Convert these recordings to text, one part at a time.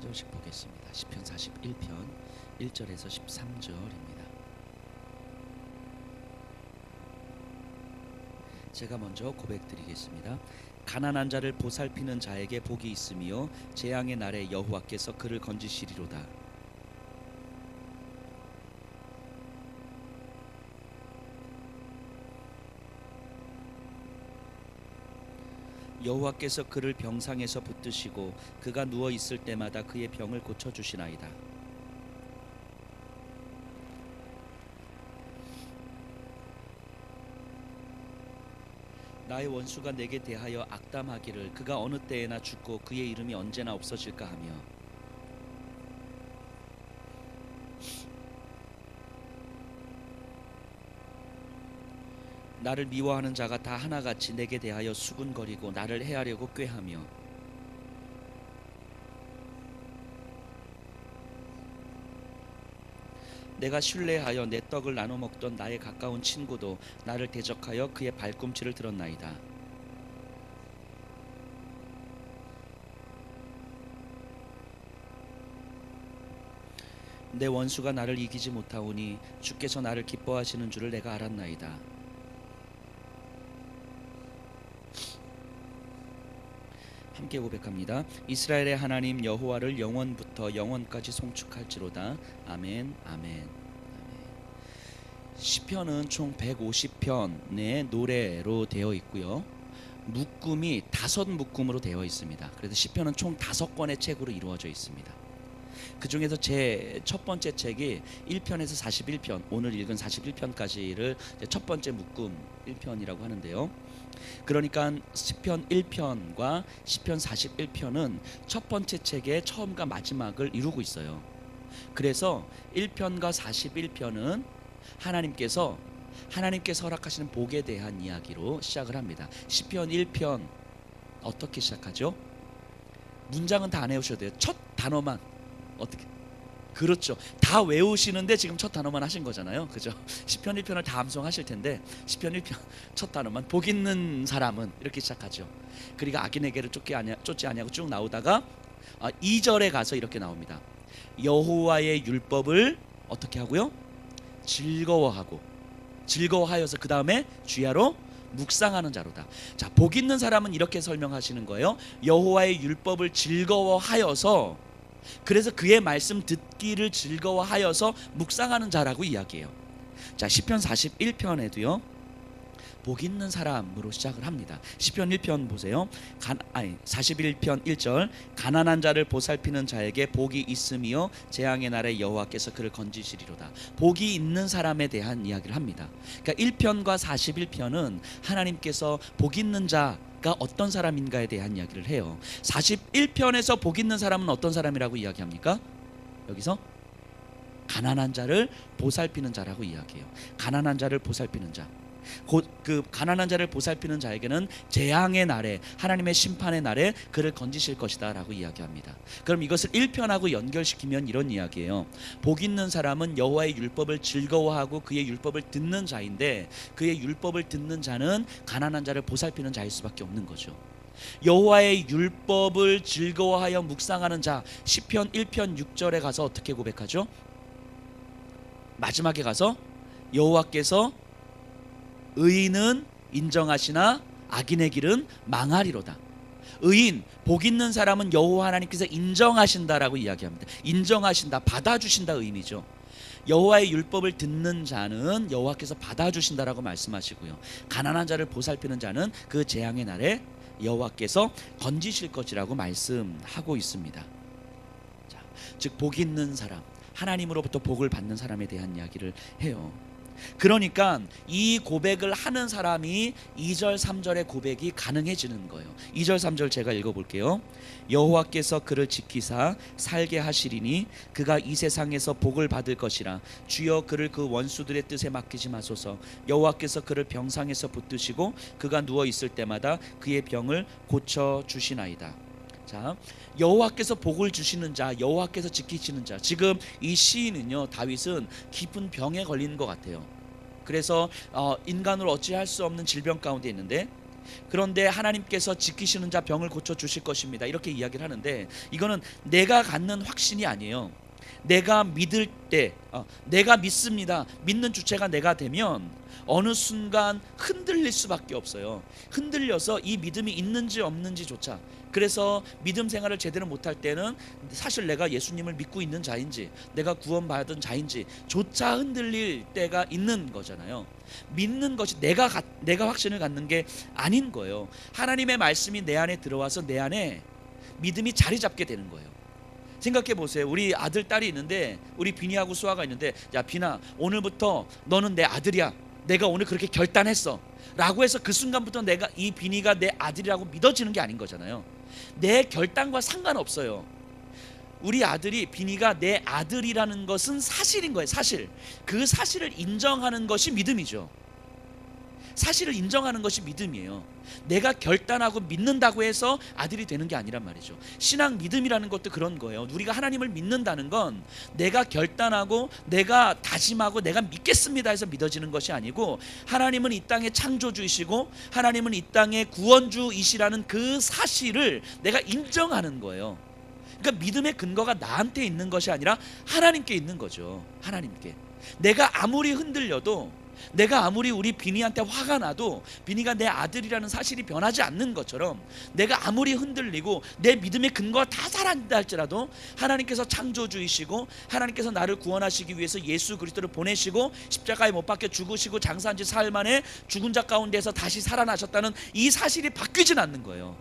절씩 보겠습니다. 시편 41편 1절에서 13절입니다. 제가 먼저 고백드리겠습니다. 가난한 자를 보살피는 자에게 복이 있으며 재앙의 날에 여호와께서 그를 건지시리로다. 여호와께서 그를 병상에서 붙드시고 그가 누워 있을 때마다 그의 병을 고쳐 주시나이다. 나의 원수가 내게 대하여 악담하기를 그가 어느 때에나 죽고 그의 이름이 언제나 없어질까 하며 나를 미워하는 자가 다 하나같이 내게 대하여 수군거리고 나를 해하려고 꾀하며 내가 신뢰하여 내 떡을 나눠 먹던 나의 가까운 친구도 나를 대적하여 그의 발꿈치를 들었나이다. 내 원수가 나를 이기지 못하오니 주께서 나를 기뻐하시는 줄을 내가 알았나이다. 함께 고백합니다. 이스라엘의 하나님 여호와를 영원부터 영원까지 송축할지로다. 아멘, 아멘. 시편은 총 150편의 노래로 되어 있고요. 묶음이 5묶음으로 되어 있습니다. 그래서 시편은 총 5권의 책으로 이루어져 있습니다. 그 중에서 제 첫 번째 책이 1편에서 41편, 오늘 읽은 41편까지를 첫 번째 묶음 1편이라고 하는데요. 그러니까 시편 1편과 시편 41편은 첫 번째 책의 처음과 마지막을 이루고 있어요. 그래서 1편과 41편은 하나님께서 허락하시는 복에 대한 이야기로 시작을 합니다. 시편 1편 어떻게 시작하죠? 문장은 다 안 외우셔도 돼요. 첫 단어만 어떻게? 그렇죠. 다 외우시는데 지금 첫 단어만 하신 거잖아요. 그죠? 시편 1편을 다 암송하실 텐데 시편 1편 첫 단어만 복 있는 사람은 이렇게 시작하죠. 그리고 악인에게를 쫓지 아니하고 쭉 나오다가 2절에 가서 이렇게 나옵니다. 여호와의 율법을 어떻게 하고요? 즐거워하여서 그 다음에 주야로 묵상하는 자로다. 자, 복 있는 사람은 이렇게 설명하시는 거예요. 여호와의 율법을 즐거워하여서, 그래서 그의 말씀 듣기를 즐거워하여서 묵상하는 자라고 이야기해요. 자, 시편 41편에도요 복 있는 사람으로 시작을 합니다. 시편 1편 보세요. 41편 1절 가난한 자를 보살피는 자에게 복이 있으며 재앙의 날에 여호와께서 그를 건지시리로다. 복이 있는 사람에 대한 이야기를 합니다. 그러니까 1편과 41편은 하나님께서 복 있는 자가 어떤 사람인가에 대한 이야기를 해요. 41편에서 복 있는 사람은 어떤 사람이라고 이야기합니까? 여기서 가난한 자를 보살피는 자라고 이야기해요. 가난한 자를 보살피는 자. 그 가난한 자를 보살피는 자에게는 재앙의 날에, 하나님의 심판의 날에 그를 건지실 것이다 라고 이야기합니다. 그럼 이것을 1편하고 연결시키면 이런 이야기예요. 복 있는 사람은 여호와의 율법을 즐거워하고 그의 율법을 듣는 자인데, 그의 율법을 듣는 자는 가난한 자를 보살피는 자일 수밖에 없는 거죠. 여호와의 율법을 즐거워하여 묵상하는 자, 시편 1편 6절에 가서 어떻게 고백하죠? 마지막에 가서 여호와께서 의인은 인정하시나 악인의 길은 망하리로다. 의인, 복 있는 사람은 여호와 하나님께서 인정하신다라고 이야기합니다. 인정하신다, 받아주신다 의미죠. 여호와의 율법을 듣는 자는 여호와께서 받아주신다라고 말씀하시고요. 가난한 자를 보살피는 자는 그 재앙의 날에 여호와께서 건지실 것이라고 말씀하고 있습니다. 자, 즉 복 있는 사람, 하나님으로부터 복을 받는 사람에 대한 이야기를 해요. 그러니까 이 고백을 하는 사람이 2절 3절의 고백이 가능해지는 거예요. 2절 3절 제가 읽어볼게요. 여호와께서 그를 지키사 살게 하시리니 그가 이 세상에서 복을 받을 것이라. 주여 그를 그 원수들의 뜻에 맡기지 마소서. 여호와께서 그를 병상에서 붙드시고 그가 누워 있을 때마다 그의 병을 고쳐 주시나이다. 자, 여호와께서 복을 주시는 자, 여호와께서 지키시는 자. 지금 이 시인은요, 다윗은 깊은 병에 걸리는 것 같아요. 그래서 인간으로 어찌할 수 없는 질병 가운데 있는데 그런데 하나님께서 지키시는 자 병을 고쳐 주실 것입니다. 이렇게 이야기를 하는데 이거는 내가 갖는 확신이 아니에요. 내가 믿을 때 내가 믿습니다. 믿는 주체가 내가 되면 어느 순간 흔들릴 수밖에 없어요. 흔들려서 이 믿음이 있는지 없는지조차, 그래서 믿음 생활을 제대로 못할 때는 사실 내가 예수님을 믿고 있는 자인지 내가 구원받은 자인지 조차 흔들릴 때가 있는 거잖아요. 믿는 것이 내가 확신을 갖는 게 아닌 거예요. 하나님의 말씀이 내 안에 들어와서 내 안에 믿음이 자리 잡게 되는 거예요. 생각해 보세요. 우리 아들 딸이 있는데, 우리 비니하고 수아가 있는데, 야 비나, 오늘부터 너는 내 아들이야. 내가 오늘 그렇게 결단했어 라고 해서 그 순간부터 내가 이 비니가 내 아들이라고 믿어지는 게 아닌 거잖아요. 내 결단과 상관없어요. 우리 아들이, 비니가 내 아들이라는 것은 사실인 거예요. 사실. 그 사실을 인정하는 것이 믿음이죠. 사실을 인정하는 것이 믿음이에요. 내가 결단하고 믿는다고 해서 아들이 되는 게 아니란 말이죠. 신앙 믿음이라는 것도 그런 거예요. 우리가 하나님을 믿는다는 건 내가 결단하고 내가 다짐하고 내가 믿겠습니다 해서 믿어지는 것이 아니고, 하나님은 이 땅의 창조주이시고 하나님은 이 땅의 구원주이시라는 그 사실을 내가 인정하는 거예요. 그러니까 믿음의 근거가 나한테 있는 것이 아니라 하나님께 있는 거죠. 하나님께. 내가 아무리 흔들려도, 내가 아무리 우리 비니한테 화가 나도 비니가 내 아들이라는 사실이 변하지 않는 것처럼, 내가 아무리 흔들리고 내 믿음의 근거가 다 사라진다 할지라도 하나님께서 창조주이시고 하나님께서 나를 구원하시기 위해서 예수 그리스도를 보내시고 십자가에 못 박혀 죽으시고 장사한 지 사흘 만에 죽은 자 가운데서 다시 살아나셨다는 이 사실이 바뀌진 않는 거예요.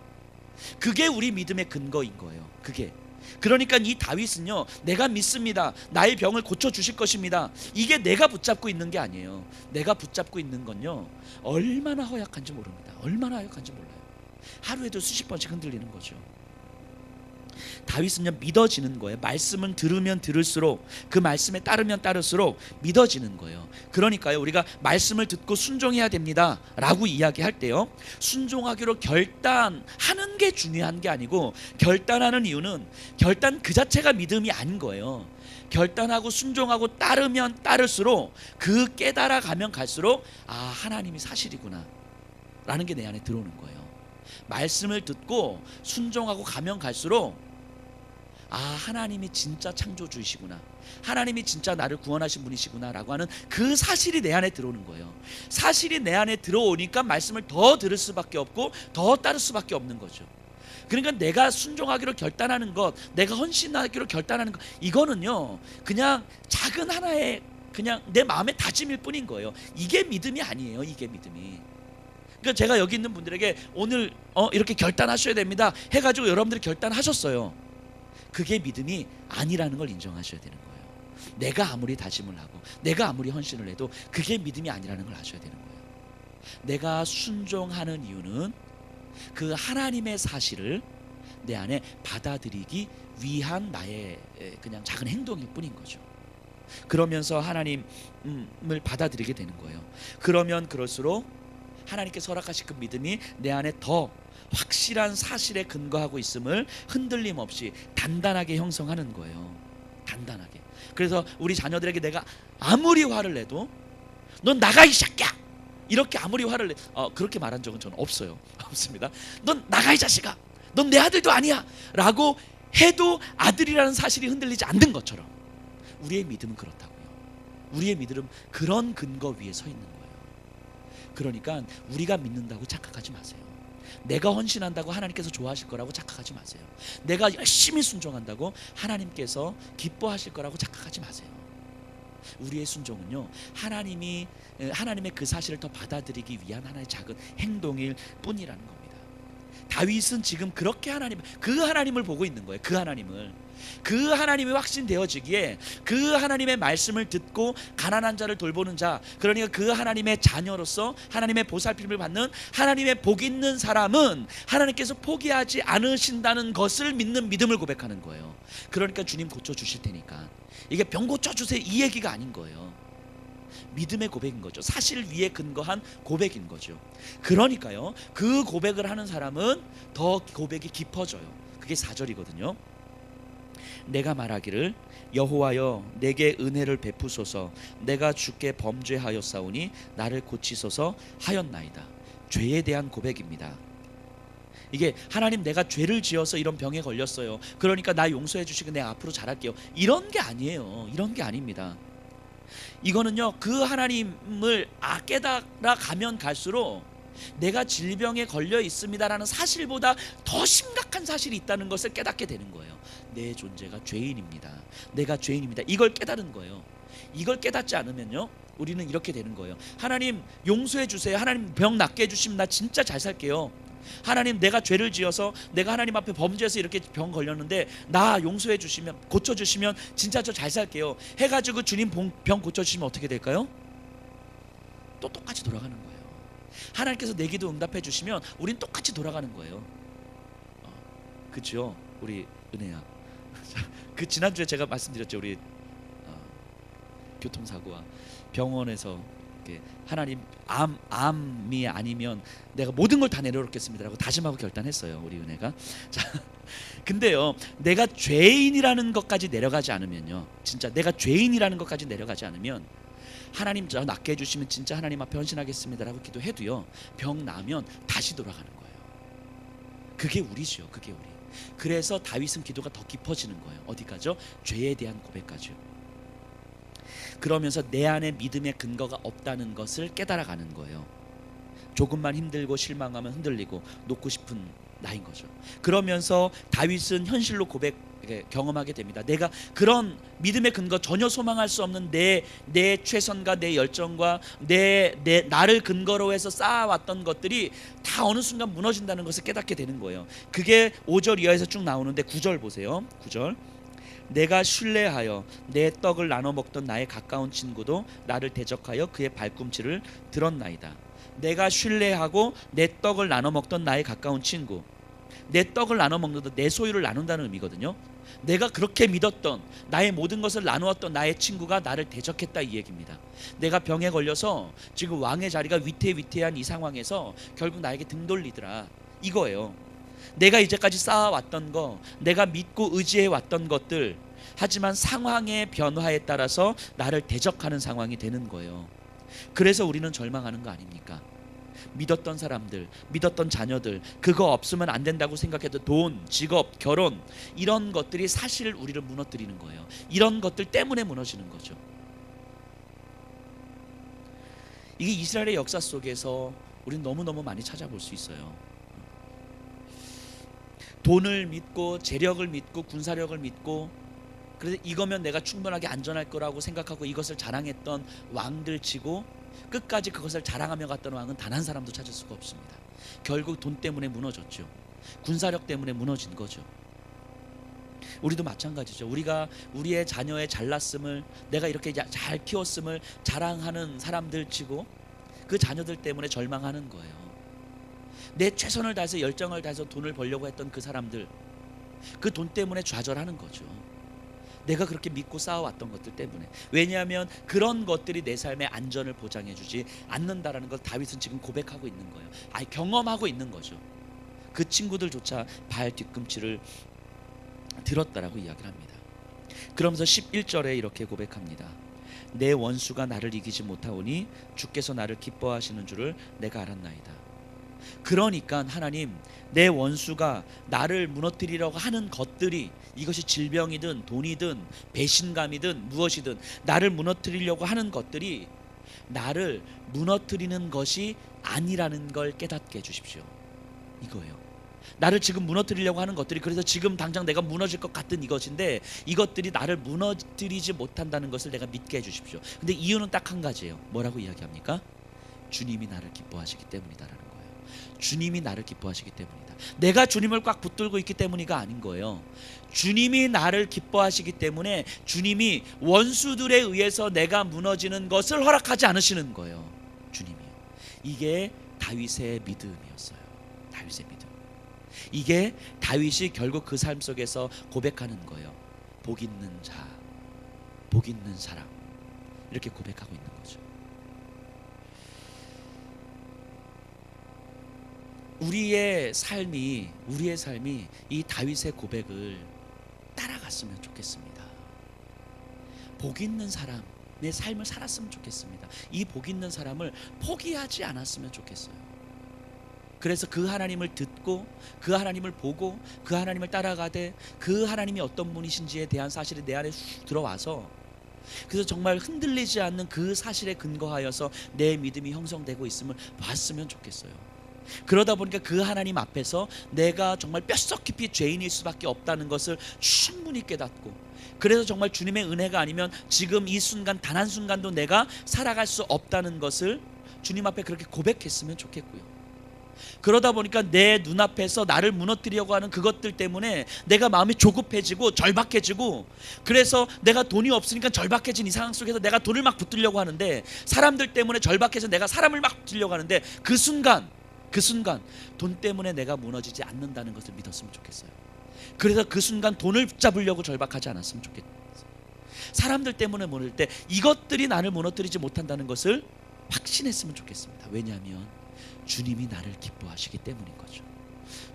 그게 우리 믿음의 근거인 거예요. 그게. 그러니까 이 다윗은요, 내가 믿습니다. 나의 병을 고쳐주실 것입니다. 이게 내가 붙잡고 있는 게 아니에요. 내가 붙잡고 있는 건요, 얼마나 허약한지 모릅니다. 얼마나 허약한지 몰라요. 하루에도 수십 번씩 흔들리는 거죠. 다윗은요, 믿어지는 거예요. 말씀을 들으면 들을수록, 그 말씀에 따르면 따를수록 믿어지는 거예요. 그러니까요, 우리가 말씀을 듣고 순종해야 됩니다 라고 이야기할 때요, 순종하기로 결단하는 게 중요한 게 아니고, 결단하는 이유는 결단 그 자체가 믿음이 아닌 거예요. 결단하고 순종하고 따르면 따를수록, 그 깨달아 가면 갈수록 하나님이 사실이구나 라는 게 내 안에 들어오는 거예요. 말씀을 듣고 순종하고 가면 갈수록 하나님이 진짜 창조주이시구나, 하나님이 진짜 나를 구원하신 분이시구나 라고 하는 그 사실이 내 안에 들어오는 거예요. 사실이 내 안에 들어오니까 말씀을 더 들을 수밖에 없고 더 따를 수밖에 없는 거죠. 그러니까 내가 순종하기로 결단하는 것, 내가 헌신하기로 결단하는 것, 이거는요 그냥 작은 하나의 그냥 내 마음의 다짐일 뿐인 거예요. 이게 믿음이 아니에요. 이게 믿음이. 그러니까 제가 여기 있는 분들에게 오늘 이렇게 결단하셔야 됩니다 해가지고 여러분들이 결단하셨어요. 그게 믿음이 아니라는 걸 인정하셔야 되는 거예요. 내가 아무리 다짐을 하고 내가 아무리 헌신을 해도 그게 믿음이 아니라는 걸 아셔야 되는 거예요. 내가 순종하는 이유는 그 하나님의 사실을 내 안에 받아들이기 위한 나의 그냥 작은 행동일 뿐인 거죠. 그러면서 하나님을 받아들이게 되는 거예요. 그러면 그럴수록 하나님께서 허락하신 그 믿음이 내 안에 더 확실한 사실에 근거하고 있음을 흔들림 없이 단단하게 형성하는 거예요. 단단하게. 그래서 우리 자녀들에게 내가 아무리 화를 내도 넌 나가 이 새끼야! 이렇게 아무리 화를 내 그렇게 말한 적은 저는 없어요. 없습니다. 넌 나가 이 자식아! 넌 내 아들도 아니야! 라고 해도 아들이라는 사실이 흔들리지 않는 것처럼 우리의 믿음은 그렇다고요. 우리의 믿음은 그런 근거 위에 서 있는 거예요. 그러니까 우리가 믿는다고 착각하지 마세요. 내가 헌신한다고 하나님께서 좋아하실 거라고 착각하지 마세요. 내가 열심히 순종한다고 하나님께서 기뻐하실 거라고 착각하지 마세요. 우리의 순종은요, 하나님의 그 사실을 더 받아들이기 위한 하나의 작은 행동일 뿐이라는 겁니다. 다윗은 지금 그렇게 그 하나님을 보고 있는 거예요. 그 하나님이 확신되어지기에 그 하나님의 말씀을 듣고 가난한 자를 돌보는 자, 그러니까 그 하나님의 자녀로서 하나님의 보살핌을 받는 하나님의 복 있는 사람은 하나님께서 포기하지 않으신다는 것을 믿는 믿음을 고백하는 거예요. 그러니까 주님 고쳐주실 테니까, 이게 병 고쳐주세요 이 얘기가 아닌 거예요. 믿음의 고백인 거죠. 사실 위에 근거한 고백인 거죠. 그러니까요, 그 고백을 하는 사람은 더 고백이 깊어져요. 그게 4절이거든요. 내가 말하기를 여호와여 내게 은혜를 베푸소서, 내가 주께 범죄하였사오니 나를 고치소서 하였나이다. 죄에 대한 고백입니다. 이게 하나님 내가 죄를 지어서 이런 병에 걸렸어요. 그러니까 나 용서해 주시고 내가 앞으로 잘할게요. 이런 게 아니에요. 이런 게 아닙니다. 이거는요, 그 하나님을 깨달아 가면 갈수록 내가 질병에 걸려 있습니다라는 사실보다 더 심각한 사실이 있다는 것을 깨닫게 되는 거예요. 내 존재가 죄인입니다. 내가 죄인입니다. 이걸 깨달은 거예요. 이걸 깨닫지 않으면요, 우리는 이렇게 되는 거예요. 하나님 용서해 주세요. 하나님 병 낫게 해주시면 나 진짜 잘 살게요. 하나님 내가 죄를 지어서 내가 하나님 앞에 범죄해서 이렇게 병 걸렸는데 나 용서해 주시면, 고쳐주시면 진짜 저 잘 살게요 해가지고 주님 병 고쳐주시면 어떻게 될까요? 또 똑같이 돌아가는 거예요. 하나님께서 내 기도 응답해 주시면 우린 똑같이 돌아가는 거예요. 그렇죠? 우리 은혜야. 그 지난주에 제가 말씀드렸죠. 우리 교통사고와 병원에서 하나님 암이 아니면 내가 모든 걸 다 내려놓겠습니다라고 다짐하고 결단했어요. 우리 은혜가. 자, 근데요, 내가 죄인이라는 것까지 내려가지 않으면요, 진짜 내가 죄인이라는 것까지 내려가지 않으면 하나님 저 낫게 해주시면 진짜 하나님 앞에 헌신하겠습니다라고 기도해도요, 병 나면 다시 돌아가는 거예요. 그게 우리죠. 그게 우리. 그래서 다윗은 기도가 더 깊어지는 거예요. 어디까지요? 죄에 대한 고백까지요. 그러면서 내 안에 믿음의 근거가 없다는 것을 깨달아가는 거예요. 조금만 힘들고 실망하면 흔들리고 놓고 싶은 나인 거죠. 그러면서 다윗은 현실로 경험하게 됩니다. 내가 그런 믿음의 근거, 전혀 소망할 수 없는 내 최선과 내 열정과 나를 근거로 해서 쌓아왔던 것들이 다 어느 순간 무너진다는 것을 깨닫게 되는 거예요. 그게 5절 이하에서 쭉 나오는데 9절 보세요. 9절. 내가 신뢰하여 내 떡을 나눠 먹던 나의 가까운 친구도 나를 대적하여 그의 발꿈치를 들었나이다. 내가 신뢰하고 내 떡을 나눠 먹던 나의 가까운 친구, 내 떡을 나눠 먹는 내 소유를 나눈다는 의미거든요. 내가 그렇게 믿었던, 나의 모든 것을 나누었던 나의 친구가 나를 대적했다, 이 얘기입니다. 내가 병에 걸려서 지금 왕의 자리가 위태위태한 이 상황에서 결국 나에게 등 돌리더라, 이거예요. 내가 이제까지 쌓아왔던 거, 내가 믿고 의지해왔던 것들, 하지만 상황의 변화에 따라서 나를 대적하는 상황이 되는 거예요. 그래서 우리는 절망하는 거 아닙니까? 믿었던 사람들, 믿었던 자녀들, 그거 없으면 안 된다고 생각해도 돈, 직업, 결혼, 이런 것들이 사실 우리를 무너뜨리는 거예요. 이런 것들 때문에 무너지는 거죠. 이게 이스라엘의 역사 속에서 우리는 너무너무 많이 찾아볼 수 있어요. 돈을 믿고 재력을 믿고 군사력을 믿고, 그래서 이거면 내가 충분하게 안전할 거라고 생각하고 이것을 자랑했던 왕들 치고 끝까지 그것을 자랑하며 갔던 왕은 단 한 사람도 찾을 수가 없습니다. 결국 돈 때문에 무너졌죠. 군사력 때문에 무너진 거죠. 우리도 마찬가지죠. 우리가 우리의 자녀의 잘났음을, 내가 이렇게 잘 키웠음을 자랑하는 사람들 치고 그 자녀들 때문에 절망하는 거예요. 내 최선을 다해서 열정을 다해서 돈을 벌려고 했던 그 사람들, 그 돈 때문에 좌절하는 거죠. 내가 그렇게 믿고 쌓아왔던 것들 때문에. 왜냐하면 그런 것들이 내 삶의 안전을 보장해주지 않는다라는 걸 다윗은 지금 고백하고 있는 거예요. 경험하고 있는 거죠. 그 친구들조차 발 뒤꿈치를 들었다라고 이야기를 합니다. 그러면서 11절에 이렇게 고백합니다. 내 원수가 나를 이기지 못하오니 주께서 나를 기뻐하시는 줄을 내가 알았나이다. 그러니까 하나님, 내 원수가 나를 무너뜨리려고 하는 것들이, 이것이 질병이든 돈이든 배신감이든 무엇이든 나를 무너뜨리려고 하는 것들이 나를 무너뜨리는 것이 아니라는 걸 깨닫게 해주십시오. 이거예요. 나를 지금 무너뜨리려고 하는 것들이, 그래서 지금 당장 내가 무너질 것 같은 이것인데 이것들이 나를 무너뜨리지 못한다는 것을 내가 믿게 해주십시오. 근데 이유는 딱 한 가지예요. 뭐라고 이야기합니까? 주님이 나를 기뻐하시기 때문이다라는 거예요. 주님이 나를 기뻐하시기 때문이다. 내가 주님을 꽉 붙들고 있기 때문이가 아닌 거예요. 주님이 나를 기뻐하시기 때문에 주님이 원수들에 의해서 내가 무너지는 것을 허락하지 않으시는 거예요. 주님이요. 이게 다윗의 믿음이었어요. 다윗의 믿음. 이게 다윗이 결국 그 삶 속에서 고백하는 거예요. 복 있는 자, 복 있는 사람, 이렇게 고백하고 있는 거죠. 우리의 삶이 이 다윗의 고백을 따라갔으면 좋겠습니다. 복 있는 사람의 삶을 살았으면 좋겠습니다. 이 복 있는 사람을 포기하지 않았으면 좋겠어요. 그래서 그 하나님을 듣고 그 하나님을 보고 그 하나님을 따라가되 그 하나님이 어떤 분이신지에 대한 사실이 내 안에 쑥 들어와서, 그래서 정말 흔들리지 않는 그 사실에 근거하여서 내 믿음이 형성되고 있음을 봤으면 좋겠어요. 그러다 보니까 그 하나님 앞에서 내가 정말 뼛속 깊이 죄인일 수밖에 없다는 것을 충분히 깨닫고, 그래서 정말 주님의 은혜가 아니면 지금 이 순간 단 한순간도 내가 살아갈 수 없다는 것을 주님 앞에 그렇게 고백했으면 좋겠고요. 그러다 보니까 내 눈앞에서 나를 무너뜨리려고 하는 그것들 때문에 내가 마음이 조급해지고 절박해지고, 그래서 내가 돈이 없으니까 절박해진 이 상황 속에서 내가 돈을 막 붙들려고 하는데, 사람들 때문에 절박해서 내가 사람을 막 붙들려고 하는데, 그 순간 돈 때문에 내가 무너지지 않는다는 것을 믿었으면 좋겠어요. 그래서 그 순간 돈을 붙잡으려고 절박하지 않았으면 좋겠어요. 사람들 때문에 무너질 때 이것들이 나를 무너뜨리지 못한다는 것을 확신했으면 좋겠습니다. 왜냐하면 주님이 나를 기뻐하시기 때문인 거죠.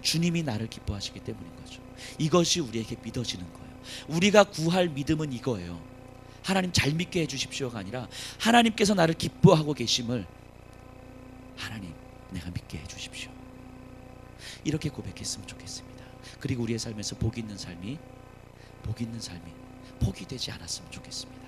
주님이 나를 기뻐하시기 때문인 거죠. 이것이 우리에게 믿어지는 거예요. 우리가 구할 믿음은 이거예요. 하나님 잘 믿게 해주십시오가 아니라 하나님께서 나를 기뻐하고 계심을, 하나님 내가 믿게 해주십시오, 이렇게 고백했으면 좋겠습니다. 그리고 우리의 삶에서 복 있는 삶이 포기되지 않았으면 좋겠습니다.